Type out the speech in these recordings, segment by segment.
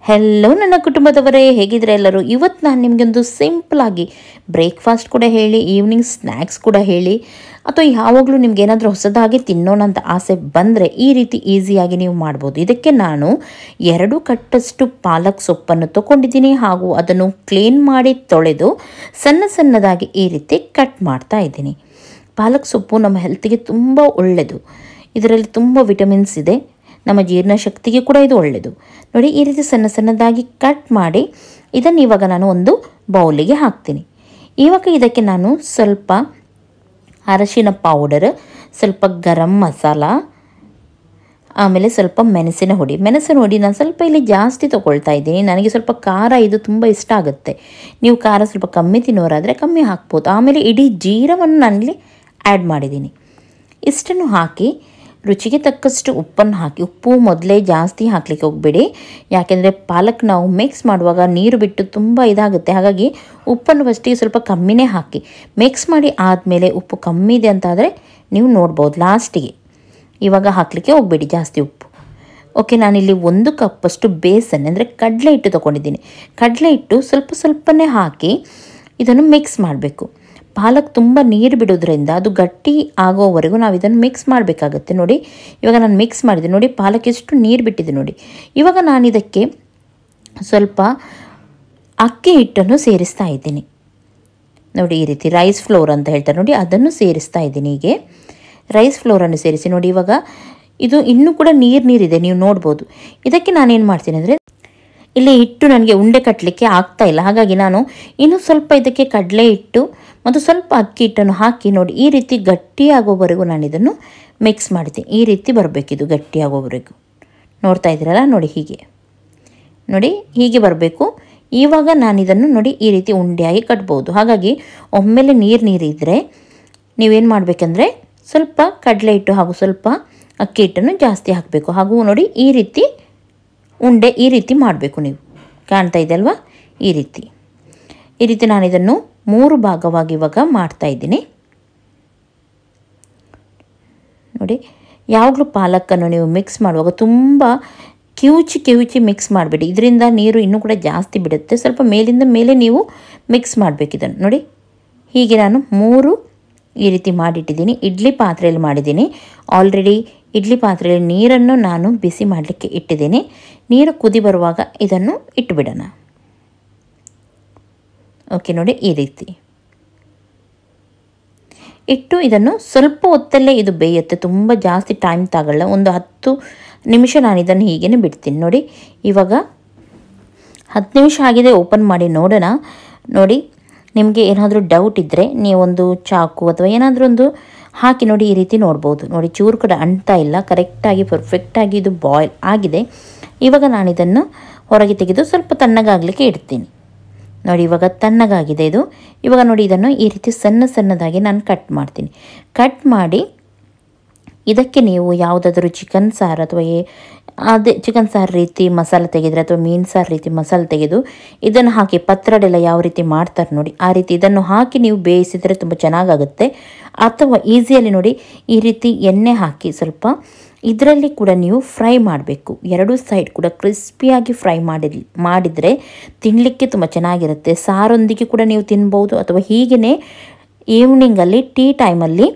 Hello ನನ್ನ ಕುಟುಂಬದವರೇ, ಹೇಗಿದ್ರೆ ಎಲ್ಲರೂ. ಇವತ್ತು ನಾನು ನಿಮಗೆ ಒಂದು ಸಿಂಪಲ್ ಆಗಿ ಬ್ರೇಕ್ಫಾಸ್ಟ್ ಕೂಡ ಹೇಳಿ, ಈವ್ನಿಂಗ್ ಸ್ನ್ಯಾಕ್ಸ್ ಕೂಡ ಹೇಳಿ, ಅಥವಾ ಯಾವಾಗಲೂ ನಿಮ್ಗೆ ಏನಾದರೂ ಹೊಸದಾಗಿ ತಿನ್ನೋಣ ಅಂತ ಆಸೆ ಬಂದರೆ ಈ ರೀತಿ ಈಸಿಯಾಗಿ ನೀವು ಮಾಡ್ಬೋದು. ಇದಕ್ಕೆ ನಾನು 2 ಕಟ್ಟಷ್ಟು ಪಾಲಕ್ ಸೊಪ್ಪನ್ನು ತೊಗೊಂಡಿದ್ದೀನಿ ಹಾಗೂ ಅದನ್ನು ಕ್ಲೀನ್ ಮಾಡಿ ತೊಳೆದು ಸಣ್ಣ ಸಣ್ಣದಾಗಿ ಈ ರೀತಿ ಕಟ್ ಮಾಡ್ತಾ ಇದ್ದೀನಿ. ಪಾಲಕ್ ಸೊಪ್ಪು ನಮ್ಮ ಹೆಲ್ತಿಗೆ ತುಂಬ ಒಳ್ಳೆಯದು. ಇದರಲ್ಲಿ ತುಂಬ ವಿಟಮಿನ್ಸ್ ಇದೆ. ನಮ್ಮ ಜೀರ್ಣಶಕ್ತಿಗೆ ಕೂಡ ಇದು ಒಳ್ಳೆಯದು. ನೋಡಿ, ಈ ರೀತಿ ಸಣ್ಣ ಸಣ್ಣದಾಗಿ ಕಟ್ ಮಾಡಿ ಇದನ್ನು ಇವಾಗ ನಾನು ಒಂದು ಬೌಲಿಗೆ ಹಾಕ್ತೀನಿ. ಇವಾಗ ಇದಕ್ಕೆ ನಾನು ಸ್ವಲ್ಪ ಅರಶಿನ ಪೌಡರ್, ಸ್ವಲ್ಪ ಗರಂ ಮಸಾಲ, ಆಮೇಲೆ ಸ್ವಲ್ಪ ಮೆಣಸಿನ ಹುಡಿ ನಾನು ಸ್ವಲ್ಪ ಇಲ್ಲಿ ಜಾಸ್ತಿ ತೊಗೊಳ್ತಾ ಇದ್ದೀನಿ. ನನಗೆ ಸ್ವಲ್ಪ ಖಾರ ಇದು ತುಂಬ ಇಷ್ಟ ಆಗುತ್ತೆ. ನೀವು ಖಾರ ಸ್ವಲ್ಪ ಕಮ್ಮಿ ತಿನ್ನೋರಾದರೆ ಕಮ್ಮಿ ಹಾಕ್ಬೋದು. ಆಮೇಲೆ ಇಡೀ ಜೀರವನ್ನು ನಾನಿಲ್ಲಿ ಆ್ಯಡ್ ಮಾಡಿದ್ದೀನಿ. ಇಷ್ಟನ್ನು ಹಾಕಿ ರುಚಿಗೆ ತಕ್ಕಷ್ಟು ಉಪ್ಪನ್ನು ಹಾಕಿ, ಉಪ್ಪು ಮೊದಲೇ ಜಾಸ್ತಿ ಹಾಕಲಿಕ್ಕೆ ಹೋಗಬೇಡಿ, ಯಾಕೆಂದರೆ ಪಾಲಕ್ ನಾವು ಮಿಕ್ಸ್ ಮಾಡುವಾಗ ನೀರು ಬಿಟ್ಟು ತುಂಬ ಇದಾಗುತ್ತೆ. ಹಾಗಾಗಿ ಉಪ್ಪನ್ನು ಫಸ್ಟಿಗೆ ಸ್ವಲ್ಪ ಕಮ್ಮಿನೇ ಹಾಕಿ ಮಿಕ್ಸ್ ಮಾಡಿ ಆದಮೇಲೆ ಉಪ್ಪು ಕಮ್ಮಿ ಇದೆ ಅಂತಾದರೆ ನೀವು ನೋಡ್ಬೋದು ಲಾಸ್ಟಿಗೆ. ಇವಾಗ ಹಾಕಲಿಕ್ಕೆ ಹೋಗಬೇಡಿ ಜಾಸ್ತಿ ಉಪ್ಪು. ಓಕೆ, ನಾನಿಲ್ಲಿ 1 ಕಪ್ಪಷ್ಟು ಬೇಸನ್ ಅಂದರೆ ಕಡಲೆ ಹಿಟ್ಟು ತೊಗೊಂಡಿದ್ದೀನಿ. ಕಡಲೆ ಹಿಟ್ಟು ಸ್ವಲ್ಪ ಸ್ವಲ್ಪನೇ ಹಾಕಿ ಇದನ್ನು ಮಿಕ್ಸ್ ಮಾಡಬೇಕು. ಪಾಲಕ್ ತುಂಬ ನೀರು ಬಿಡೋದ್ರಿಂದ ಅದು ಗಟ್ಟಿ ಆಗೋವರೆಗೂ ನಾವು ಇದನ್ನು ಮಿಕ್ಸ್ ಮಾಡಬೇಕಾಗತ್ತೆ. ನೋಡಿ, ಇವಾಗ ನಾನು ಮಿಕ್ಸ್ ಮಾಡಿದೆ. ನೋಡಿ, ಪಾಲಕ್ ಎಷ್ಟು ನೀರು ಬಿಟ್ಟಿದೆ ನೋಡಿ. ಇವಾಗ ನಾನು ಇದಕ್ಕೆ ಸ್ವಲ್ಪ ಅಕ್ಕಿ ಹಿಟ್ಟನ್ನು ಸೇರಿಸ್ತಾ ಇದ್ದೀನಿ. ನೋಡಿ, ಈ ರೀತಿ ರೈಸ್ ಫ್ಲೋರ್ ಅಂತ ಹೇಳ್ತಾರೆ ನೋಡಿ, ಅದನ್ನು ಸೇರಿಸ್ತಾ ಇದ್ದೀನಿ. ಹೀಗೆ ರೈಸ್ ಫ್ಲೋರನ್ನು ಸೇರಿಸಿ ನೋಡಿ. ಇವಾಗ ಇದು ಇನ್ನೂ ಕೂಡ ನೀರಿದೆ, ನೀವು ನೋಡ್ಬೋದು. ಇದಕ್ಕೆ ನಾನೇನು ಮಾಡ್ತೀನಿ ಅಂದರೆ, ಇಲ್ಲಿ ಹಿಟ್ಟು ನನಗೆ ಉಂಡೆ ಕಟ್ಟಲಿಕ್ಕೆ ಆಗ್ತಾ ಇಲ್ಲ, ಹಾಗಾಗಿ ನಾನು ಇನ್ನೂ ಸ್ವಲ್ಪ ಇದಕ್ಕೆ ಕಡಲೆ ಹಿಟ್ಟು ಮತ್ತು ಸ್ವಲ್ಪ ಅಕ್ಕಿ ಹಿಟ್ಟನ್ನು ಹಾಕಿ ನೋಡಿ ಈ ರೀತಿ ಗಟ್ಟಿಯಾಗೋವರೆಗೂ ನಾನು ಇದನ್ನು ಮಿಕ್ಸ್ ಮಾಡ್ತೀನಿ. ಈ ರೀತಿ ಬರಬೇಕಿದು ಗಟ್ಟಿಯಾಗೋವರೆಗೂ. ನೋಡ್ತಾ ಇದ್ದೀರಲ್ಲ, ನೋಡಿ ಹೀಗೆ ಬರಬೇಕು. ಇವಾಗ ನಾನು ಇದನ್ನು ನೋಡಿ ಈ ರೀತಿ ಉಂಡೆಯಾಗಿ ಕಟ್ಬೋದು. ಹಾಗಾಗಿ ಒಮ್ಮೆಲೆ ನೀರಿದ್ದರೆ ನೀವೇನು ಮಾಡಬೇಕಂದ್ರೆ ಸ್ವಲ್ಪ ಕಡಲೆ ಹಿಟ್ಟು ಹಾಗೂ ಸ್ವಲ್ಪ ಅಕ್ಕಿ ಹಿಟ್ಟನ್ನು ಜಾಸ್ತಿ ಹಾಕಬೇಕು. ಹಾಗೂ ನೋಡಿ ಈ ರೀತಿ ಉಂಡೆ ಈ ರೀತಿ ಮಾಡಬೇಕು. ನೀವು ಕಾಣ್ತಾ ಇದೆ ಅಲ್ವಾ, ಈ ರೀತಿ ನಾನು ಇದನ್ನು 3 ಭಾಗವಾಗಿ ಇವಾಗ ಮಾಡ್ತಾ ಇದ್ದೀನಿ. ನೋಡಿ, ಯಾವಾಗಲೂ ಪಾಲಕನ್ನು ನೀವು ಮಿಕ್ಸ್ ಮಾಡುವಾಗ ತುಂಬ ಕಿವುಚಿ ಮಿಕ್ಸ್ ಮಾಡಬೇಡಿ, ಇದರಿಂದ ನೀರು ಇನ್ನೂ ಕೂಡ ಜಾಸ್ತಿ ಬಿಡುತ್ತೆ. ಸ್ವಲ್ಪ ಮೇಲಿಂದ ಮೇಲೆ ನೀವು ಮಿಕ್ಸ್ ಮಾಡಬೇಕು ಇದನ್ನು. ನೋಡಿ, ಹೀಗೆ ನಾನು 3 ಈ ರೀತಿ ಮಾಡಿಟ್ಟಿದ್ದೀನಿ. ಇಡ್ಲಿ ಪಾತ್ರೆಯಲ್ಲಿ ಮಾಡಿದ್ದೀನಿ. ಆಲ್ರೆಡಿ ಇಡ್ಲಿ ಪಾತ್ರೆಯಲ್ಲಿ ನೀರನ್ನು ನಾನು ಬಿಸಿ ಮಾಡಲಿಕ್ಕೆ ಇಟ್ಟಿದ್ದೀನಿ. ನೀರು ಕುದಿ ಬರುವಾಗ ಇದನ್ನು ಇಟ್ಟುಬಿಡೋಣ. ಓಕೆ, ನೋಡಿ ಈ ರೀತಿ ಇಟ್ಟು ಇದನ್ನು ಸ್ವಲ್ಪ ಹೊತ್ತಲ್ಲೇ ಇದು ಬೇಯುತ್ತೆ. ತುಂಬ ಜಾಸ್ತಿ ಟೈಮ್ ತಗೊಳ್ಳ, ಒಂದು 10 ನಿಮಿಷ ನಾನು ಇದನ್ನು ಹೀಗೇ ಬಿಡ್ತೀನಿ. ನೋಡಿ, ಇವಾಗ 10 ನಿಮಿಷ ಆಗಿದೆ. ಓಪನ್ ಮಾಡಿ ನೋಡೋಣ. ನೋಡಿ, ನಿಮಗೆ ಏನಾದರೂ ಡೌಟ್ ಇದ್ದರೆ ನೀವೊಂದು ಚಾಕು ಅಥವಾ ಏನಾದರೂ ಒಂದು ಹಾಕಿ ನೋಡಿ, ಈ ರೀತಿ ನೋಡ್ಬೋದು. ನೋಡಿ, ಚೂರು ಕೂಡ ಅಂಟ್ತಾ ಇಲ್ಲ, ಕರೆಕ್ಟಾಗಿ ಪರ್ಫೆಕ್ಟಾಗಿ ಇದು ಬಾಯ್ಲ್ ಆಗಿದೆ. ಇವಾಗ ನಾನು ಇದನ್ನು ಹೊರಗೆ ತೆಗೆದು ಸ್ವಲ್ಪ ತಣ್ಣಗಾಗಲಿಕ್ಕೆ ಇಡ್ತೀನಿ. ನೋಡಿ, ಇವಾಗ ತಣ್ಣಗಾಗಿದೆ ಇದು. ಇವಾಗ ನೋಡಿ, ಇದನ್ನು ಈ ರೀತಿ ಸಣ್ಣದಾಗಿ ನಾನು ಕಟ್ ಮಾಡ್ತೀನಿ. ಕಟ್ ಮಾಡಿ ಇದಕ್ಕೆ ನೀವು ಯಾವುದಾದ್ರೂ ಚಿಕನ್ ಸಾರು ಅಥವಾ ಅದೇ ಚಿಕನ್ ಸಾರು ರೀತಿ ಮಸಾಲೆ ತೆಗೆದರೆ ಅಥವಾ ಮೀನು ಸಾರು ರೀತಿ ಮಸಾಲೆ ತೆಗೆದು ಇದನ್ನು ಹಾಕಿ, ಪತ್ರೊಡೆಲ್ಲ ಯಾವ ರೀತಿ ಮಾಡ್ತಾರೆ ನೋಡಿ ಆ ರೀತಿ ಇದನ್ನು ಹಾಕಿ ನೀವು ಬೇಯಿಸಿದರೆ ತುಂಬ ಚೆನ್ನಾಗಾಗುತ್ತೆ. ಅಥವಾ ಈಸಿಯಲ್ಲಿ ನೋಡಿ ಈ ರೀತಿ ಎಣ್ಣೆ ಹಾಕಿ ಸ್ವಲ್ಪ ಇದರಲ್ಲಿ ಕೂಡ ನೀವು ಫ್ರೈ ಮಾಡಬೇಕು. 2 ಸೈಡ್ ಕೂಡ ಕ್ರಿಸ್ಪಿಯಾಗಿ ಫ್ರೈ ಮಾಡಿದರೆ ತಿನ್ನಲಿಕ್ಕೆ ತುಂಬ ಚೆನ್ನಾಗಿರುತ್ತೆ. ಸಾರೊಂದಿಗೆ ಕೂಡ ನೀವು ತಿನ್ಬೋದು, ಅಥವಾ ಹೀಗೇ ಈವ್ನಿಂಗಲ್ಲಿ ಟೀ ಟೈಮಲ್ಲಿ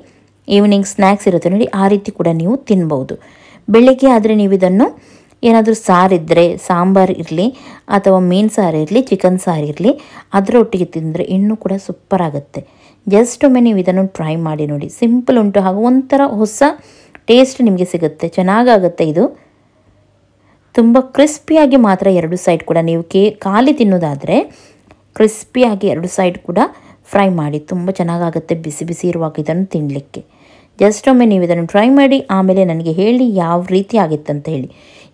ಈವ್ನಿಂಗ್ ಸ್ನ್ಯಾಕ್ಸ್ ಇರುತ್ತೆ ನೋಡಿ, ಆ ರೀತಿ ಕೂಡ ನೀವು ತಿನ್ಬೋದು. ಬೆಳಗ್ಗೆ ಆದರೆ ನೀವು ಇದನ್ನು ಏನಾದರೂ ಸಾರಿದ್ದರೆ, ಸಾಂಬಾರು ಇರಲಿ ಅಥವಾ ಮೀನು ಸಾರು ಇರಲಿ, ಚಿಕನ್ ಸಾರು ಇರಲಿ, ಅದರೊಟ್ಟಿಗೆ ತಿಂದರೆ ಇನ್ನೂ ಕೂಡ ಸೂಪರ್ ಆಗುತ್ತೆ. ಜಸ್ಟ್ ಒಮ್ಮೆ ನೀವು ಇದನ್ನು ಟ್ರೈ ಮಾಡಿ ನೋಡಿ. ಸಿಂಪಲ್ ಉಂಟು, ಹಾಗೂ ಒಂಥರ ಹೊಸ ಟೇಸ್ಟ್ ನಿಮಗೆ ಸಿಗುತ್ತೆ, ಚೆನ್ನಾಗಾಗುತ್ತೆ. ಇದು ತುಂಬ ಕ್ರಿಸ್ಪಿಯಾಗಿ ಮಾತ್ರ 2 ಸೈಡ್ ಕೂಡ ನೀವು ಖಾಲಿ ತಿನ್ನೋದಾದರೆ ಕ್ರಿಸ್ಪಿಯಾಗಿ 2 ಸೈಡ್ ಕೂಡ ಫ್ರೈ ಮಾಡಿ, ತುಂಬ ಚೆನ್ನಾಗಾಗುತ್ತೆ ಬಿಸಿ ಇರುವಾಗ ಇದನ್ನು ತಿನ್ನಲಿಕ್ಕೆ. ಜಸ್ಟ್ ಒಮ್ಮೆ ನೀವು ಇದನ್ನು ಟ್ರೈ ಮಾಡಿ, ಆಮೇಲೆ ನನಗೆ ಹೇಳಿ ಯಾವ ರೀತಿ ಆಗಿತ್ತಂತ ಹೇಳಿ.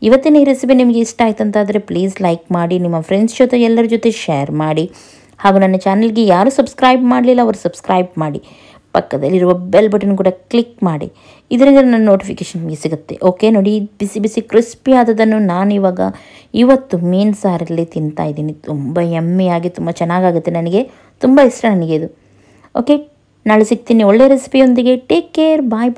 ಇವತ್ತಿನ ಈ ರೆಸಿಪಿ ನಿಮಗೆ ಇಷ್ಟ ಆಯ್ತಂತಾದರೆ ಪ್ಲೀಸ್ ಲೈಕ್ ಮಾಡಿ, ನಿಮ್ಮ ಫ್ರೆಂಡ್ಸ್ ಜೊತೆ ಎಲ್ಲರ ಜೊತೆ ಶೇರ್ ಮಾಡಿ, ಹಾಗೂ ನನ್ನ ಚಾನಲ್ಗೆ ಯಾರು ಸಬ್ಸ್ಕ್ರೈಬ್ ಮಾಡಲಿಲ್ಲ ಅವರು ಸಬ್ಸ್ಕ್ರೈಬ್ ಮಾಡಿ, ಪಕ್ಕದಲ್ಲಿರುವ ಬೆಲ್ ಬಟನ್ ಕೂಡ ಕ್ಲಿಕ್ ಮಾಡಿ. ಇದರಿಂದ ನನ್ನ ನೋಟಿಫಿಕೇಷನ್ ನಿಮಗೆ ಸಿಗುತ್ತೆ. ಓಕೆ, ನೋಡಿ, ಬಿಸಿ ಕ್ರಿಸ್ಪಿ ಆದದನ್ನು ನಾನು ಇವತ್ತು ಮೀನು ಸಾರಲ್ಲಿ ತಿಂತಾ ಇದ್ದೀನಿ. ತುಂಬ ಯಮ್ಮಿಯಾಗಿ ತುಂಬ ಚೆನ್ನಾಗಾಗುತ್ತೆ. ನನಗೆ ತುಂಬ ಇಷ್ಟ ನನಗೆ ಇದು. ಓಕೆ, ನಾಳೆ ಸಿಗ್ತೀನಿ ಒಳ್ಳೆ ರೆಸಿಪಿಯೊಂದಿಗೆ. ಟೇಕ್ ಕೇರ್, ಬಾಯ್.